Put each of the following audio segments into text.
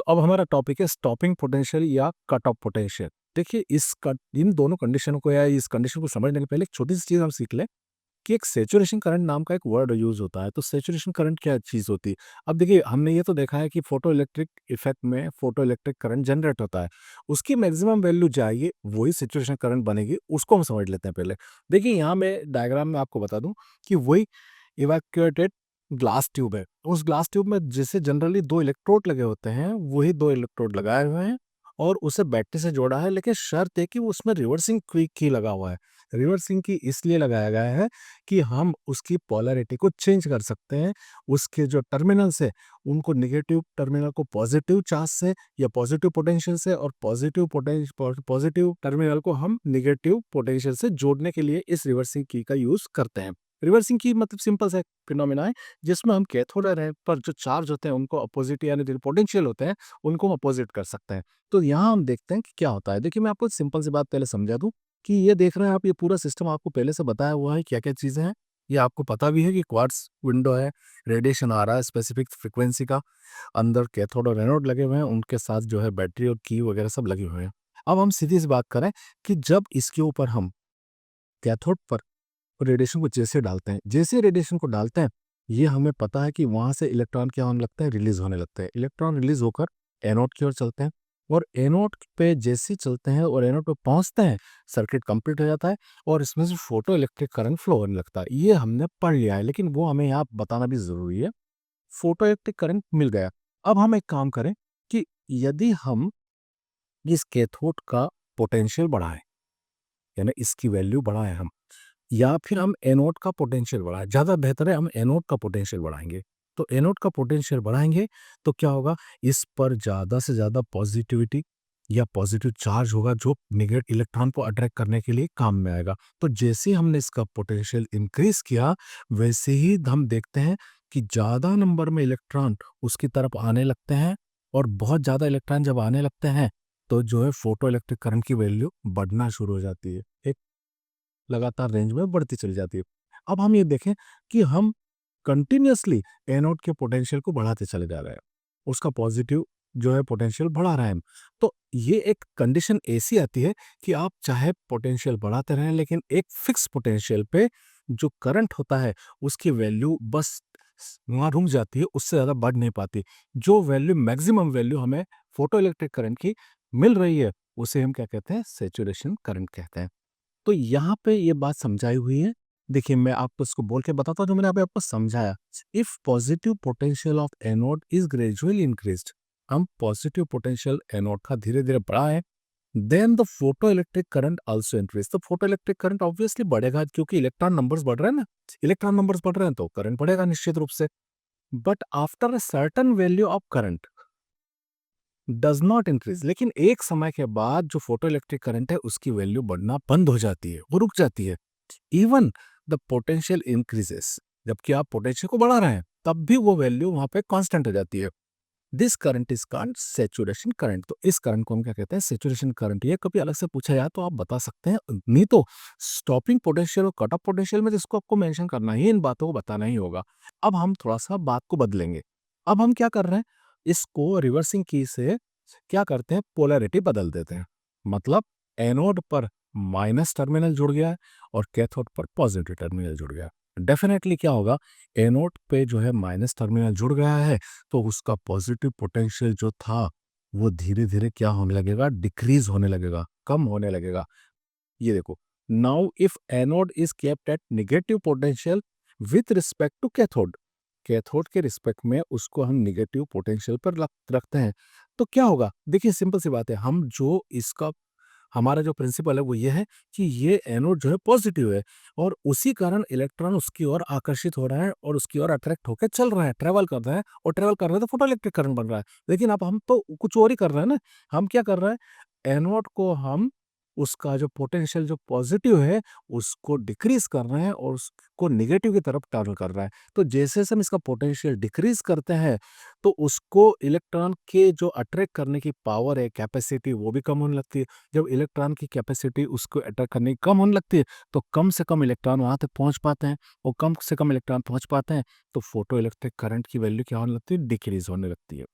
अब हमारा टॉपिक है स्टॉपिंग पोटेंशियल या कट ऑफ पोटेंशियल। देखिए इन दोनों कंडीशनों को या इस कंडीशन को समझने के पहले एक छोटी सी चीज हम सीख लें कि एक सैचुरेशन करंट नाम का एक वर्ड यूज होता है। तो सैचुरेशन करंट क्या चीज होती है? अब देखिए हमने ये तो देखा है कि फोटो इलेक्ट्रिक इफेक्ट में फोटो इलेक्ट्रिक करंट जनरेट होता है। उसकी मैक्सिमम वैल्यू जाएगी, वही सैचुरेशन करंट बनेगी। उसको हम समझ लेते हैं पहले। देखिए यहाँ मैं डायग्राम में आपको बता दूं कि वही इवैक्यूएटेड ग्लास ट्यूब है। उस ग्लास ट्यूब में जैसे जनरली दो इलेक्ट्रोड लगे होते हैं, वही दो इलेक्ट्रोड लगाए हुए हैं और उसे बैटरी से जोड़ा है। लेकिन शर्त है कि उसमें रिवर्सिंग क्विक की लगा हुआ है। रिवर्सिंग की इसलिए लगाया गया है कि हम उसकी पोलैरिटी को चेंज कर सकते हैं। उसके जो टर्मिनल्स है उनको नेगेटिव टर्मिनल को पॉजिटिव चार्ज से या पॉजिटिव पोटेंशियल से और पॉजिटिव टर्मिनल को हम नेगेटिव पोटेंशियल से जोड़ने के लिए इस रिवर्सिंग की का यूज करते हैं। रिवर्सिंग की मतलब सिंपल सा फिनोमिना है जिसमें हम कैथोड रे पर जो चार्ज होते हैं उनको अपोजिट यानी जो पोटेंशियल होते हैं उनको हम अपोजिट कर सकते हैं। तो यहाँ हम देखते हैं कि क्या होता है। देखिए मैं आपको सिंपल सी बात पहले समझा दूं कि ये देख रहे हैं आप, ये पूरा सिस्टम आपको पहले से बताया हुआ है क्या क्या चीजें हैं। ये आपको पता भी है कि क्वार्ट्ज विंडो है, रेडिएशन आ रहा है स्पेसिफिक फ्रिक्वेंसी का, अंदर कैथोड और एनोड लगे हुए हैं, उनके साथ जो है बैटरी और की वगैरह सब लगे हुए हैं। अब हम सीधी सी बात करें कि जब इसके ऊपर हम कैथोड पर रेडिएशन को जैसे रेडिएशन को डालते हैं, ये हमें पता है कि वहां से इलेक्ट्रॉन क्या होने लगता है, रिलीज होने लगते हैं। इलेक्ट्रॉन रिलीज होकर एनोड की ओर चलते हैं और एनोड पे जैसे ही चलते हैं और एनोड पे पहुंचते हैं, सर्किट कंप्लीट हो जाता है और इसमें से फोटो इलेक्ट्रिक करंट फ्लो होने लगता है। ये हमने पढ़ लिया है, लेकिन वो हमें यहाँ बताना भी जरूरी है। फोटो इलेक्ट्रिक करंट मिल गया। अब हम एक काम करें कि यदि हम इस कैथोड का पोटेंशियल बढ़ाएं, यानी इसकी वैल्यू बढ़ाएं हम, या फिर हम एनोड का पोटेंशियल बढ़ाएं, ज़्यादा बेहतर है हम एनोड का पोटेंशियल बढ़ाएंगे। तो एनोड का पोटेंशियल बढ़ाएंगे तो क्या होगा, इस पर ज़्यादा से ज़्यादा पॉजिटिविटी या पॉजिटिव चार्ज होगा जो निगेटिव इलेक्ट्रॉन को अट्रैक्ट करने के लिए काम में आएगा। तो जैसे ही हमने इसका पोटेंशियल इंक्रीज किया, वैसे ही हम देखते हैं कि ज़्यादा नंबर में इलेक्ट्रॉन उसकी तरफ आने लगते हैं और बहुत ज़्यादा इलेक्ट्रॉन जब आने लगते हैं तो जो है फोटो इलेक्ट्रिक करंट की वैल्यू बढ़ना शुरू हो जाती है, एक लगातार रेंज में बढ़ती चली जाती है। अब हम ये देखें कि हम कंटिन्यूअसली एनोड के पोटेंशियल को बढ़ाते चले जा रहे हैं, उसका पॉजिटिव जो है पोटेंशियल बढ़ा रहे हैं हम। तो ये एक कंडीशन ऐसी आती है कि आप चाहे पोटेंशियल बढ़ाते रहें, लेकिन एक फिक्स पोटेंशियल पे जो करंट होता है उसकी वैल्यू बस वहाँ रुक जाती है, उससे ज़्यादा बढ़ नहीं पाती। जो वैल्यू मैक्सिमम वैल्यू हमें फोटो इलेक्ट्रिक करंट की मिल रही है उसे हम क्या कहते हैं, सेचुरेशन करंट कहते हैं। तो यहाँ पे ये बात समझाई हुई है। देखिए मैं आपको इसको बोल के बताता हूँ जो मैंने अभी आपको समझाया। If positive potential of anode is gradually increased, हम पॉजिटिव पोटेंशियल एनोड का धीरे धीरे बढ़ाएं, then the photoelectric current also increase. तो फोटो इलेक्ट्रिक करंट ऑब्वियसली बढ़ेगा क्योंकि इलेक्ट्रॉन नंबर्स बढ़ रहे हैं ना। इलेक्ट्रॉन नंबर्स बढ़ रहे हैं तो करंट बढ़ेगा निश्चित रूप से। But after a certain value of current does not increase, लेकिन एक समय के बाद जो फोटो इलेक्ट्रिक करंट है उसकी वैल्यू बढ़ना बंद हो जाती है, वो रुक जाती है। इवन द पोटेंशियल इंक्रीजेस, जबकि आप पोटेंशियल को बढ़ा रहे हैं तब भी वो वैल्यू वहां पे कांस्टेंट हो जाती है। This current is called saturation current. तो इस करंट को हम क्या कहते हैं, सैचुरेशन करंट। ये कभी अलग से पूछा जाए तो आप बता सकते हैं, नहीं तो स्टॉपिंग पोटेंशियल और कट ऑफ पोटेंशियल में जिसको आपको मेंशन करना ही, इन बातों को बताना ही होगा। अब हम थोड़ा सा बात को बदलेंगे। अब हम क्या कर रहे हैं, इसको रिवर्सिंग की से क्या करते हैं, पोलैरिटी बदल देते हैं। मतलब एनोड पर माइनस टर्मिनल जुड़ गया है और कैथोड पर पॉजिटिव टर्मिनल जुड़ गया। डेफिनेटली क्या होगा, एनोड पे जो है माइनस टर्मिनल जुड़ गया है तो उसका पॉजिटिव पोटेंशियल जो था वो धीरे धीरे क्या होने लगेगा, डिक्रीज होने लगेगा, कम होने लगेगा। ये देखो, now if anode is kept at negative potential with respect to cathode, cathode के रिस्पेक्ट में उसको हम नेगेटिव पोटेंशियल पर रखते हैं, तो क्या होगा। देखिए सिंपल सी बात है, हम जो इसका हमारा जो प्रिंसिपल है वो ये है कि ये एनोड जो है पॉजिटिव है और उसी कारण इलेक्ट्रॉन उसकी ओर आकर्षित हो रहा है और उसकी ओर अट्रैक्ट होकर चल रहा है, ट्रेवल कर रहा है, और ट्रेवल कर रहा है तो फोटो इलेक्ट्रिक करंट बन रहा है। लेकिन अब हम तो कुछ और ही कर रहे हैं ना। हम क्या कर रहे हैं, एनोड को हम उसका जो पोटेंशियल जो पॉजिटिव है उसको डिक्रीज कर रहे हैं और उसको निगेटिव की तरफ टर्न कर रहा है। तो जैसे जैसे हम इसका पोटेंशियल डिक्रीज करते हैं तो उसको इलेक्ट्रॉन के जो अट्रैक्ट करने की पावर है, कैपेसिटी, वो भी कम होने लगती है। जब इलेक्ट्रॉन की कैपेसिटी उसको अट्रैक्ट करने की कम होने लगती है तो कम से कम इलेक्ट्रॉन वहां तक पहुंच पाते हैं, और कम से कम इलेक्ट्रॉन पहुंच पाते हैं तो फोटो इलेक्ट्रिक करंट की वैल्यू क्या होने लगती है, डिक्रीज होने लगती है।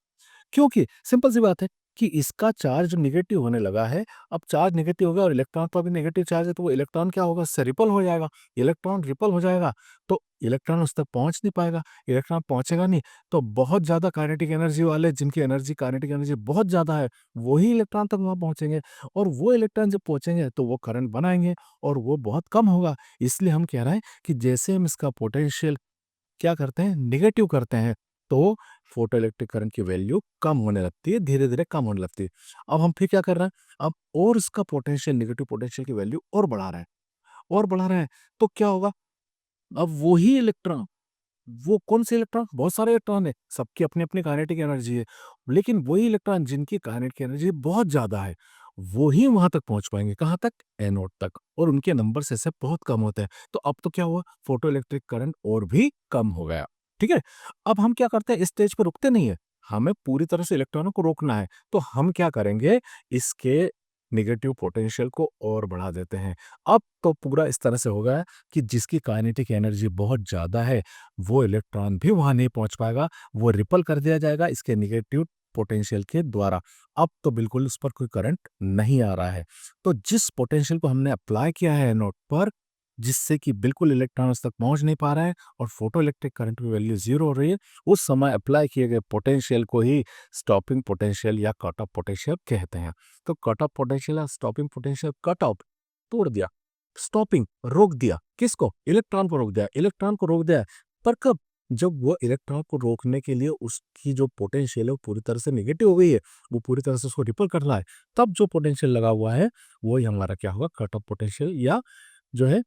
क्योंकि सिंपल सी बात है कि इसका चार्ज नेगेटिव होने लगा है। अब चार्ज नेगेटिव हो गया और इलेक्ट्रॉन पर भी नेगेटिव चार्ज है, तो वो इलेक्ट्रॉन क्या होगा, उससे रिपल हो जाएगा। इलेक्ट्रॉन रिपल हो जाएगा तो इलेक्ट्रॉन उस तक पहुंच नहीं पाएगा। इलेक्ट्रॉन पहुंचेगा नहीं तो बहुत ज्यादा काइनेटिक एनर्जी वाले, जिनकी एनर्जी काइनेटिक एनर्जी बहुत ज्यादा है, वही इलेक्ट्रॉन तक वहां पहुंचेंगे। और वो इलेक्ट्रॉन जब पहुंचेंगे तो वो करंट बनाएंगे और वो बहुत कम होगा। इसलिए हम कह रहे हैं कि जैसे हम इसका पोटेंशियल क्या करते हैं, नेगेटिव करते हैं, तो फोटो इलेक्ट्रिक करंट की वैल्यू कम होने लगती है, धीरे धीरे कम होने लगती है। अब हम फिर क्या कर रहे हैं, अब और इसका पोटेंशियल, नेगेटिव पोटेंशियल की वैल्यू और बढ़ा रहे हैं, और बढ़ा रहे हैं, तो क्या होगा, अब वही इलेक्ट्रॉन, वो कौन से इलेक्ट्रॉन, बहुत सारे इलेक्ट्रॉन है, सबकी अपनी अपनी काइनेटिक एनर्जी है, लेकिन वही इलेक्ट्रॉन जिनकी काइनेटिक एनर्जी बहुत ज्यादा है, वो ही वहां तक पहुंच पाएंगे, कहाँ तक, एनोड तक, और उनके नंबर से बहुत कम होते हैं। तो अब तो क्या हुआ, फोटो इलेक्ट्रिक करंट और भी कम हो गया। ठीक है, अब हम क्या करते हैं, इस स्टेज पर रुकते नहीं है, हमें पूरी तरह से इलेक्ट्रॉनों को रोकना है। तो हम क्या करेंगे, इसके निगेटिव पोटेंशियल को और बढ़ा देते हैं। अब तो पूरा इस तरह से हो गया कि जिसकी काइनेटिक एनर्जी बहुत ज्यादा है, वो इलेक्ट्रॉन भी वहां नहीं पहुंच पाएगा, वो रिपल कर दिया जाएगा इसके निगेटिव पोटेंशियल के द्वारा। अब तो बिल्कुल उस पर कोई करंट नहीं आ रहा है। तो जिस पोटेंशियल को हमने अप्लाई किया है एनोड पर, जिससे कि बिल्कुल इलेक्ट्रॉन उस तक पहुंच नहीं पा रहा है और फोटो इलेक्ट्रिक करंट की वैल्यू जीरो हो रही है, उस समय अप्लाई किए गए पोटेंशियल को ही स्टॉपिंग पोटेंशियल या कट ऑफ पोटेंशियल कहते हैं। तो कट ऑफ पोटेंशियल या स्टॉपिंग पोटेंशियल, कट ऑफ तोड़ दिया, स्टॉपिंग रोक दिया, किसको, इलेक्ट्रॉन को रोक दिया, इलेक्ट्रॉन को रोक दिया। पर कब, जब वो इलेक्ट्रॉन को रोकने के लिए उसकी जो पोटेंशियल है वो पूरी तरह से नेगेटिव हो गई है, वो पूरी तरह से उसको रिपल करना है, तब जो पोटेंशियल लगा हुआ है वो ही हमारा क्या होगा, कट ऑफ पोटेंशियल या जो है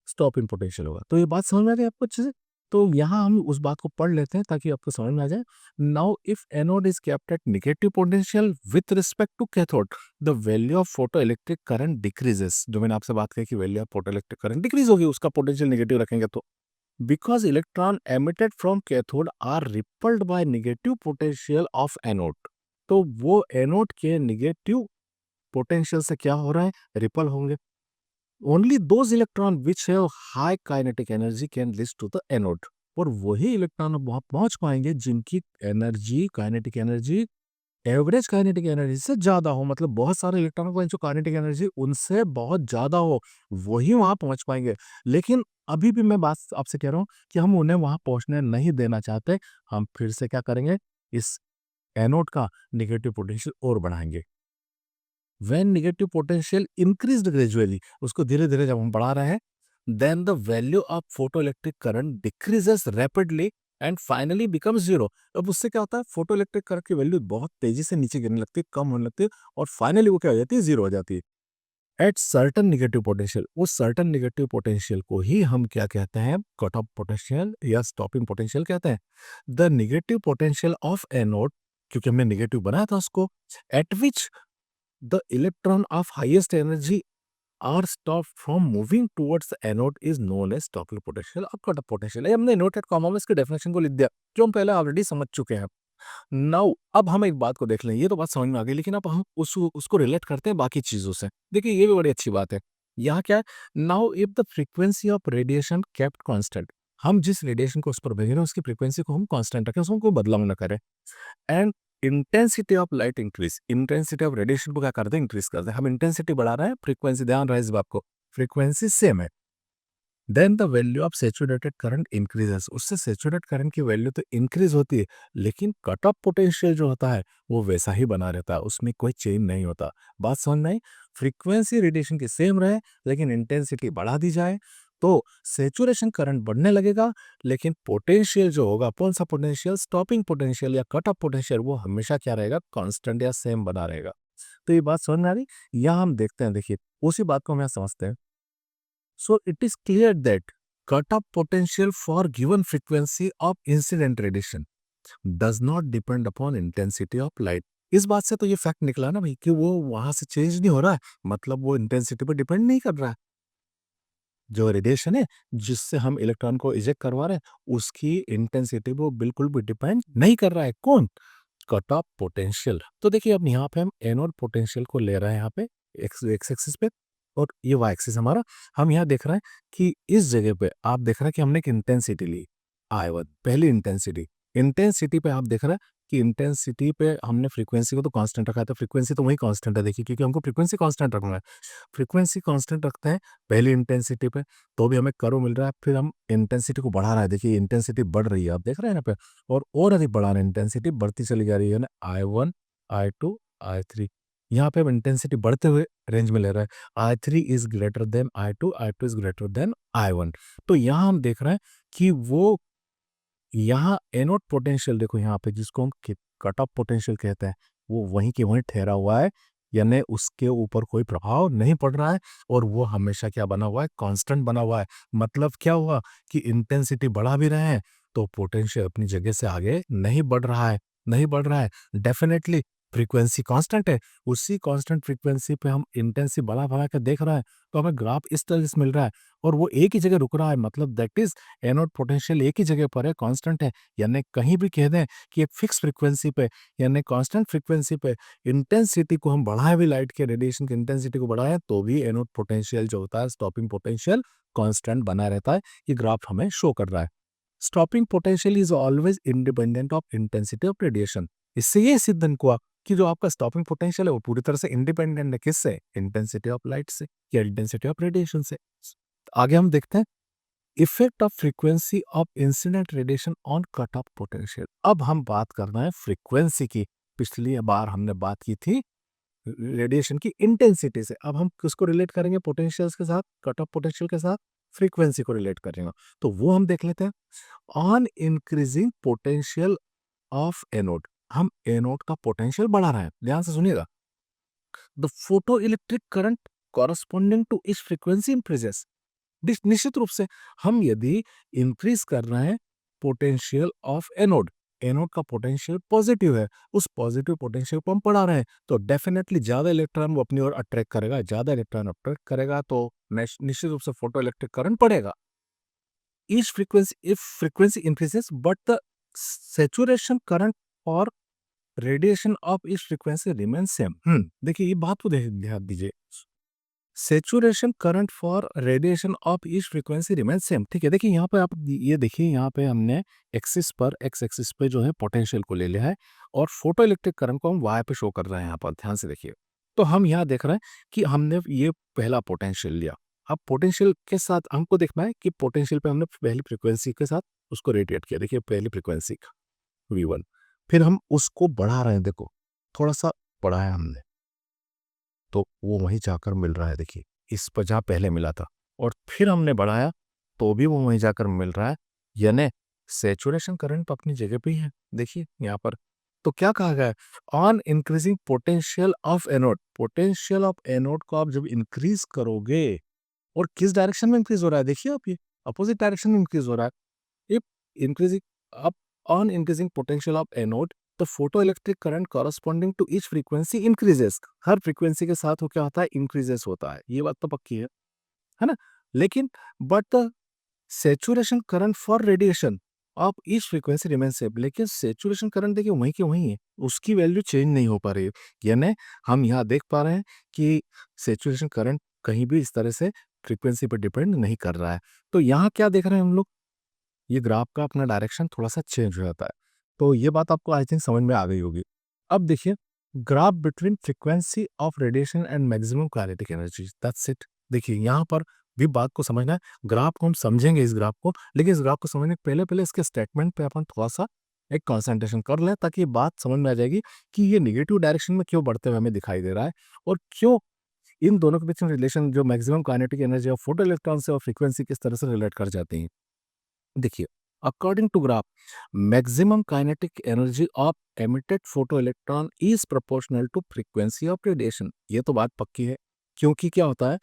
स्टॉपिंग पोटेंशियल होगा। तो ये बात समझ में आ रही है आपको अच्छे से? तो यहाँ हम उस बात को पढ़ लेते हैं ताकि आपको समझ में आ जाए। Now if anode is kept at negative potential with respect to cathode, the value of photoelectric current decreases. जो मैंने आपसे बात की कि value of photoelectric current decrease होगी, उसका पोटेंशियल नेगेटिव रखेंगे तो, because electron emitted from cathode are repelled by negative potential of anode. तो वो एनोड के नेगेटिव पोटेंशियल से क्या हो रहा है, रिपल होंगे। Only those electron which have high kinetic energy can reach to the anode. और वही इलेक्ट्रॉन वहां पहुंच पाएंगे जिनकी energy, kinetic energy average kinetic energy से ज्यादा हो, मतलब बहुत सारे इलेक्ट्रॉनों को जो काइनेटिक एनर्जी उनसे बहुत ज्यादा हो, वही वहां पहुंच पाएंगे। लेकिन अभी भी मैं बात आपसे कह रहा हूं कि हम उन्हें वहां पहुंचने नहीं देना चाहते। हम फिर से क्या करेंगे, इस एनोड का नेगेटिव पोटेंशियल और बढ़ाएंगे। When negative potential increased gradually, उसको धीरे धीरे जब हम बढ़ा रहे हैं, then the value of photoelectric current decreases rapidly and finally becomes zero. अब उससे क्या होता है, फोटो इलेक्ट्रिक करंट की वैल्यू बहुत तेजी से नीचे गिरने लगती है, कम होने लगती है, और फाइनली वो क्या हो जाती है, जीरो हो जाती है। एट सर्टन नेगेटिव पोटेंशियल, उस सर्टन नेगेटिव पोटेंशियल को ही हम क्या कहते हैं, कट ऑफ पोटेंशियल या स्टॉपिंग पोटेंशियल कहते हैं। The negative potential of anode, क्योंकि हमने नेगेटिव बनाया था उसको, eight which the electron of highest energy are stopped from moving towards the anode is known as stopping potential or cut-off potential। ये हमने नोटेड कॉमा में इसके डेफिनेशन को लिख दिया, जो हम पहले ऑलरेडी समझ चुके हैं। नाउ अब हम एक बात को देख लें, ये तो बात समझ में आ गई, लेकिन अब हम उसको रिलेट करते हैं बाकी चीजों से। देखिए ये भी बड़ी अच्छी बात है। यहाँ क्या है, now if the frequency of radiation kept constant, हम जिस रेडिएशन को उस पर भेज रहे हैं उसकी फ्रीक्वेंसी को हम कांस्टेंट रखें, उसको कोई बदलाव ना करें। And intensity of light increase, intensity of radiation को क्या करते हैं, इंक्रीज करते हैं। हम इंटेंसिटी बढ़ा रहे हैं, फ्रीक्वेंसी, ध्यान रहे इस बात को, फ्रीक्वेंसी सेम है। Then the value of saturated current increases, उससे सैचुरेटेड करंट की वैल्यू तो इंक्रीज होती है, लेकिन कट ऑफ पोटेंशियल जो होता है वो वैसा ही बना रहता है, उसमें कोई चेंज नहीं होता। बात समझ में आई? फ्रीक्वेंसी रेडिएशन की सेम रहे, लेकिन इंटेंसिटी बढ़ा दी जाए तो सैचुरेशन करंट बढ़ने लगेगा, लेकिन पोटेंशियल जो होगा, कौन सा पोटेंशियल, स्टॉपिंग पोटेंशियल या कट ऑफ पोटेंशियल, वो हमेशा क्या रहेगा, कांस्टेंट या सेम बना रहेगा। तो ये बात समझ में आ रही? यहाँ हम देखते हैं, देखिए उसी बात को हम यहाँ समझते हैं। So it is clear that cutoff potential for given frequency of incident radiation does not depend upon intensity of light। इस बात से तो ये फैक्ट निकला ना भाई कि वो वहां से चेंज नहीं हो रहा है, मतलब वो इंटेंसिटी पर डिपेंड नहीं कर रहा है। जो रेडिएशन है जिससे हम इलेक्ट्रॉन को इजेक्ट करवा रहे हैं, उसकी इंटेंसिटी वो बिल्कुल भी डिपेंड नहीं कर रहा है। कौन? Cut off potential. तो देखिए अब यहाँ पे हम एनोड पोटेंशियल को ले रहे हैं यहाँ पे एक्स एक्स एक्सिस पे, और ये वाई एक्सिस हमारा। हम यहाँ देख रहे हैं कि इस जगह पे आप देख रहे हैं कि हमने एक इंटेंसिटी ली, I1 पहली इंटेंसिटी। इंटेंसिटी पे आप देख रहे हैं कि इंटेंसिटी पे हमने फ्रीक्वेंसी को तो कांस्टेंट रखा है, तो फ्रीक्वेंसी तो वही कांस्टेंट है देखिए, क्योंकि हमको फ्रीक्वेंसी कांस्टेंट रखना है। फ्रीक्वेंसी कांस्टेंट रखते हैं पहली इंटेंसिटी पे, तो भी हमें कर्व मिल रहा है। फिर हम इंटेंसिटी को बढ़ा रहा है, देखिए इंटेंसिटी बढ़ रही है, आप देख रहे हैं यहाँ पे, और अधिक बढ़ा रहे हैं, इंटेंसिटी बढ़ती चली जा रही है ना, I1, I2, I3। यहाँ पे हम इंटेंसिटी बढ़ते हुए रेंज में ले रहे हैं। I3 is greater then I2, I2 is greater then I1। तो यहाँ हम देख रहे हैं कि वो यहाँ एनोड पोटेंशियल देखो यहाँ पे, जिसको हम कट ऑफ पोटेंशियल कहते हैं, वो वहीं के वहीं ठहरा हुआ है, यानी उसके ऊपर कोई प्रभाव नहीं पड़ रहा है, और वो हमेशा क्या बना हुआ है, कांस्टेंट बना हुआ है। मतलब क्या हुआ कि इंटेंसिटी बढ़ा भी रहे हैं तो पोटेंशियल अपनी जगह से आगे नहीं बढ़ रहा है, नहीं बढ़ रहा है। डेफिनेटली फ्रीक्वेंसी कांस्टेंट है, उसी कांस्टेंट फ्रीक्वेंसी पे हम इंटेंसिटी बढ़ा बढ़ा के देख रहे हैं, तो हमें ग्राफ इस तरह से मिल रहा है, और वो एक ही जगह रुक रहा है। मतलब दैट इज एनोड पोटेंशियल एक ही जगह पर है, कांस्टेंट है। यानी कहीं भी कह दें कि एक फिक्स फ्रीक्वेंसी पे, यानी कांस्टेंट फ्रीक्वेंसी पे इंटेंसिटी को हम बढ़ाएं भी, लाइट के रेडिएशन की इंटेंसिटी को बढ़ाएं, तो भी एनोड पोटेंशियल जो होता है, स्टॉपिंग पोटेंशियल कांस्टेंट बना रहता है। ये ग्राफ हमें शो कर रहा है। Stopping potential is always independent of intensity of radiation. इससे ये सिद्ध हुआ कि जो आपका स्टॉपिंग पोटेंशियल है वो पूरी तरह से इंडिपेंडेंट है, किससे? इंटेंसिटी ऑफ लाइट से या इंटेंसिटी ऑफ रेडिएशन से। आगे हम देखते हैं effect of frequency of incident radiation on cut off potential. अब हम बात कर रहे हैं फ्रीक्वेंसी की। पिछली बार हमने बात की थी रेडिएशन की इंटेंसिटी से, अब हम किसको रिलेट करेंगे? पोटेंशियल्स के साथ, कट ऑफ पोटेंशियल के साथ फ्रीक्वेंसी को रिलेट करेंगे। तो वो हम देख लेते हैं। On increasing potential of anode, हम एनोड का पोटेंशियल बढ़ा रहे हैं, ध्यान से सुनिएगा। The photoelectric current corresponding to इस फ्रीक्वेंसी इंक्रीजेस। निश्चित रूप से हम यदि इंक्रीज कर रहे हैं पोटेंशियल ऑफ एनोड, एनोड का पोटेंशियल पॉजिटिव है, उस पॉजिटिव पोटेंशियल को हम बढ़ा रहे हैं, तो डेफिनेटली ज्यादा इलेक्ट्रॉन वो अपनी ओर अट्रैक्ट करेगा, ज्यादा इलेक्ट्रॉन अट्रैक्ट करेगा तो निश्चित रूप से फोटो इलेक्ट्रिक करंट पड़ेगा। Each frequency, if frequency increases, but the saturation current or radiation of each frequency remains same। देखिए ये बात को ध्यान दीजिए। Saturation current for radiation of each frequency remain same. ठीक है, देखिए यहाँ पे आप ये देखिए, यहाँ पे हमने एक्सिस पर, एक्स एक्सिस पे जो है पोटेंशियल को ले लिया है, और फोटो इलेक्ट्रिक करंट को हम वाई पे शो कर रहे हैं। यहाँ पर ध्यान से देखिए, तो हम यहाँ देख रहे हैं कि हमने ये पहला पोटेंशियल लिया। अब पोटेंशियल के साथ हमको देखना है कि पोटेंशियल पे हमने पहली फ्रीक्वेंसी के साथ उसको रेडिएट किया। देखिए पहली फ्रीक्वेंसी V1, फिर हम उसको बढ़ा रहे हैं, देखो थोड़ा सा बढ़ाया हमने, तो वो वहीं जाकर मिल रहा है। देखिए इस पर जहाँ पहले मिला था, और फिर हमने बढ़ाया तो भी वो वहीं जाकर मिल रहा है, यानी सेचुरेशन करंट अपनी जगह पे ही है। देखिए यहाँ पर तो क्या कहा गया है? On increasing potential of anode, potential of anode को आप जब इंक्रीज करोगे, और किस डायरेक्शन में इंक्रीज हो रहा है? देखिए आप, ये अपोजिट डायरेक्शन में इंक्रीज हो रहा है। If increasing up on increasing potential of anode, the photoelectric current corresponding to each frequency increases. हर फ्रीक्वेंसी के साथ वो क्या होता है? इंक्रीजेस होता है। ये बात तो पक्की है ना? लेकिन but the saturation current for radiation of each frequency remain same. लेकिन सेचुरेशन करंट देखिए वहीं के वहीं है, उसकी वैल्यू चेंज नहीं हो पा रही है। यानी हम यहाँ देख पा रहे हैं कि सेचुरेशन करंट कहीं भी इस तरह से फ्रीक्वेंसी पर डिपेंड नहीं कर रहा है। तो यहाँ क्या देख रहे हैं हम लोग? ये ग्राफ का अपना डायरेक्शन थोड़ा सा चेंज हो जाता है। तो ये बात आपको आई थिंक समझ में आ गई होगी। अब देखिए graph between frequency of radiation and maximum kinetic energy, that's it. देखिए यहाँ पर भी बात को समझना है। ग्राफ को हम समझेंगे इस ग्राफ को, लेकिन इस ग्राफ को समझने के पहले पहले इसके स्टेटमेंट पे अपन थोड़ा सा एक कंसंट्रेशन कर लें, ताकि ये बात समझ में आ जाएगी कि ये निगेटिव डायरेक्शन में क्यों बढ़ते हुए हमें दिखाई दे रहा है, और क्यों इन दोनों के बीच में रिलेशन जो मैक्सिमम काइनेटिक एनर्जी और फोटो इलेक्ट्रॉन से और फ्रीक्वेंसी किस तरह से रिलेट कर जाती हैं। देखिए according to graph, maximum kinetic energy of emitted photoelectron is proportional to frequency of radiation. ये तो बात पक्की है, क्योंकि क्या होता है,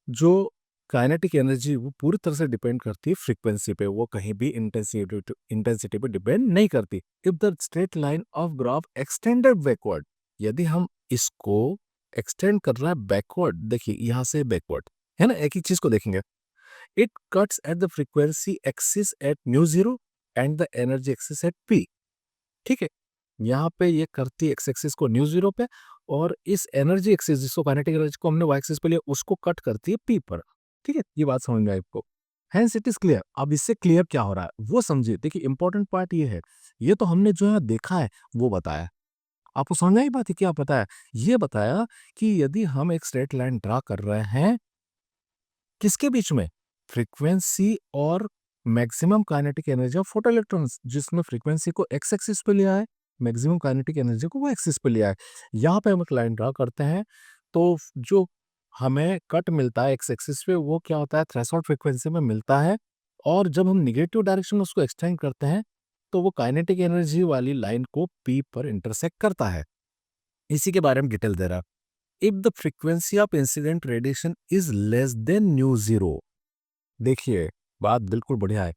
जो काइनेटिक एनर्जी वो पूरी तरह से डिपेंड करती है फ्रीक्वेंसी पे, वो कहीं भी इंटेंसिटी पे डिपेंड नहीं करती। If the straight line of graph extended backward, यदि हम इसको एक्सटेंड कर रहा है बैकवर्ड, देखिए यहां से बैकवर्ड है ना, एक ही चीज को देखेंगे। It cuts at the frequency axis at mu zero and the energy axis at p। ठीक है, यहाँ पे ये करती है एक्स एक्सिस को न्यू जीरो पे, और इस एनर्जी एक्सिस जिसको काइनेटिक एनर्जी को हमने वाई एक्सिस पे लिया उसको कट करती है पी पर। ठीक है, ये बात समझ में आई आपको, हेंस इट इज क्लियर। अब इससे क्लियर क्या हो रहा है वो समझिए। देखिए इंपॉर्टेंट पार्ट ये है, ये तो हमने जो है देखा है वो बताया। आपको समझ में आई बात है क्या बताया? ये बताया कि यदि हम एक स्ट्रेट लाइन ड्रा कर रहे हैं किसके बीच में? फ्रीक्वेंसी और मैक्सिमम काइनेटिक एनर्जी ऑफ फोटोइलेक्ट्रॉन्स, जिसमें फ्रीक्वेंसी को एक्स एक्सिस पे लिया है, मैक्सिमम काइनेटिक एनर्जी को वाई एक्सिस पे लिया है। यहाँ पे हम एक लाइन ड्रा करते हैं, तो जो हमें कट मिलता है एक्स एक्सिस पे वो क्या होता है? थ्रेशोल्ड फ्रीक्वेंसी में मिलता है। और जब हम नेगेटिव डायरेक्शन में उसको एक्सटेंड करते हैं, तो वो काइनेटिक एनर्जी वाली लाइन को पी पर इंटरसेक्ट करता है। इसी के बारे में डिटेल दे रहा है। If the frequency of incident radiation is less than nu zero, देखिए बात बिल्कुल बढ़िया है।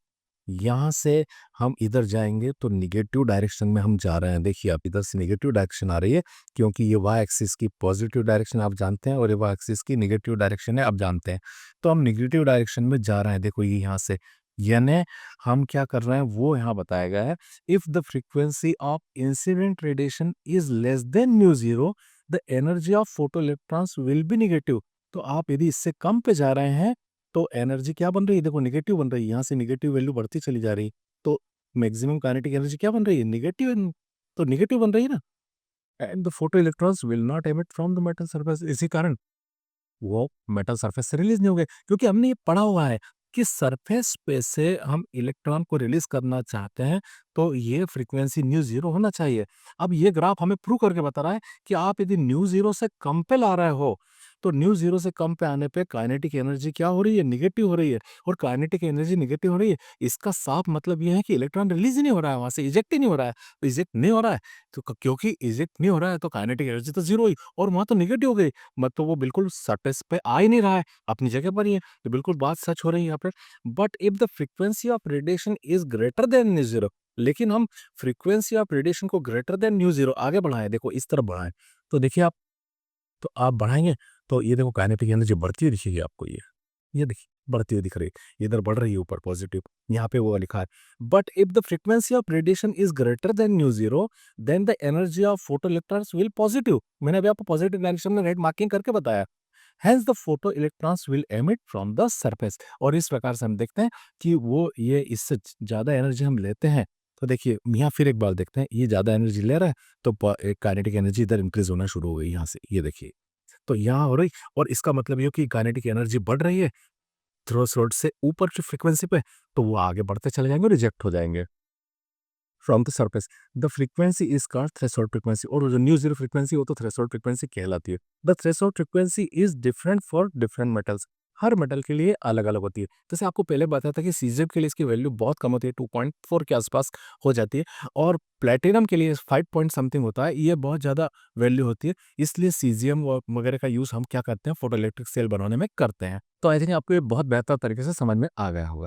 यहाँ से हम इधर जाएंगे तो निगेटिव डायरेक्शन में हम जा रहे हैं। देखिए आप इधर से निगेटिव डायरेक्शन आ रही है, क्योंकि ये वाई एक्सिस की पॉजिटिव डायरेक्शन आप जानते हैं और ये वाई एक्सिस की निगेटिव डायरेक्शन है आप जानते हैं। तो हम निगेटिव डायरेक्शन में जा रहे हैं। देखो ये यहाँ से, यानी हम क्या कर रहे हैं वो यहाँ बताया गया है। If the frequency of incident radiation is less than nu zero, the energy of photo electrons will be negative. तो आप यदि इससे कम पे जा रहे हैं तो एनर्जी क्या बन रही है? देखो नेगेटिव बन रही है। यहाँ से नेगेटिव वैल्यू बढ़ती चली जा रही है, तो मैक्सिमम काइनेटिक एनर्जी क्या बन रही है? नेगेटिव। तो नेगेटिव बन रही है ना। And the photo electrons will not emit from the metal surface. इसी कारण वो मेटल सरफेस से रिलीज नहीं होंगे, क्योंकि हमने ये पढ़ा हुआ है कि सरफेस पे से हम इलेक्ट्रॉन को रिलीज करना चाहते हैं तो ये फ्रीक्वेंसी न्यू जीरो होना चाहिए। अब ये ग्राफ हमें प्रूव करके बता रहा है कि आप यदि न्यू जीरो से कम पे ला रहे हो तो न्यू जीरो से कम पे आने पे काइनेटिक एनर्जी क्या हो रही है? निगेटिव हो रही है। और काइनेटिक एनर्जी निगेटिव हो रही है, इसका साफ मतलब ये है कि इलेक्ट्रॉन रिलीज ही नहीं हो रहा है, वहां से इजेक्ट ही नहीं हो रहा है। तो इजेक्ट नहीं हो रहा है तो क्योंकि इजेक्ट नहीं हो रहा है तो काइनेटिक एनर्जी तो जीरो ही, और वहां तो निगेटिव हो गई। मत तो वो बिल्कुल सरफेस पे आ ही नहीं रहा है, अपनी जगह पर ही है। तो बिल्कुल बात सच हो रही है यहाँ पर। But if the frequency of radiation is greater than nu zero, लेकिन हम फ्रीक्वेंसी ऑफ रेडिएशन को ग्रेटर देन न्यू जीरो आगे बढ़ाएं, देखो इस तरफ बढ़ाएं, तो देखिए आप, तो आप बढ़ाएंगे तो ये देखो काइनेटिक एनर्जी बढ़ती हुई दिखेगी आपको। ये देखिए बढ़ती हुई दिख रही है, इधर बढ़ रही है ऊपर पॉजिटिव, यहाँ पे वो लिखा है। But if the frequency of radiation is greater than nu zero, then the energy of photo electrons will positive. मैंने अभी आपको पॉजिटिव डायरेक्शन में रेड मार्किंग करके बताया। Hence the photo electrons will emit from the surface. और इस प्रकार से हम देखते हैं कि वो ये इससे ज्यादा एनर्जी हम लेते हैं। तो देखिए यहाँ फिर एक बार देखते हैं, ये ज्यादा एनर्जी ले रहा है तो काइनेटिक एनर्जी इधर इंक्रीज होना शुरू हो गई यहाँ से, ये देखिए। तो यहाँ हो रही, और इसका मतलब ये कि काइनेटिक एनर्जी बढ़ रही है थ्रेशोल्ड से ऊपर की फ्रीक्वेंसी पे, तो वो आगे बढ़ते चले जाएंगे और रिजेक्ट हो जाएंगे from the surface. The frequency is called threshold frequency, और जो न्यू जीरो फ्रीक्वेंसी वो तो थ्रेशोल्ड फ्रीक्वेंसी कहलाती है। The threshold frequency is different for different metals, her metal के लिए अलग अलग होती है। जैसे आपको पहले बताया था कि सीजियम के लिए इसकी वैल्यू बहुत कम होती है, 2.4 के आसपास हो जाती है, और प्लेटिनम के लिए 5 पॉइंट समथिंग होता है, ये बहुत ज़्यादा वैल्यू होती है। इसलिए सीजियम वगैरह का यूज़ हम क्या करते हैं, फोटो इलेक्ट्रिक सेल बनाने में करते हैं। तो आई थिंक आपको ये बहुत बेहतर तरीके से समझ में आ गया होगा।